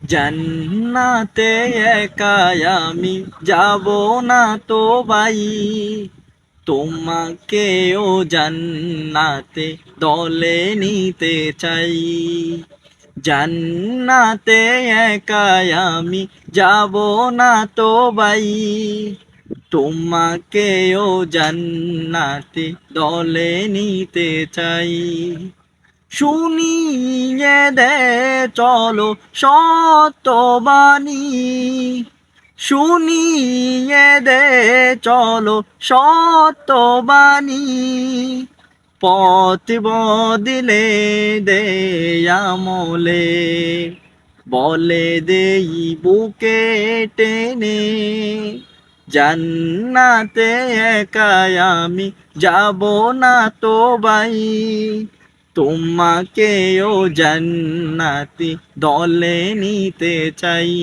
জান্নাতে একাই আমি যাব না তো ভাই, তোমাকেও জান্নাতে দলে নিতে চাই। জান্নাতে একাই আমি যাব না তো ভাই, তোমাকেও জান্নাতে দলে নিতে চাই। শুনিয়ে দে চলো সত্যবাণী, শুনিয়ে দে চলো সত্যবাণী, পথ বদলে দে আমলে, বলে দেই বুকে টেনে। জান্নাতে একাই আমি যাব না তো ভাই, তোমাকেও জান্নাতি দলে নিতে চাই।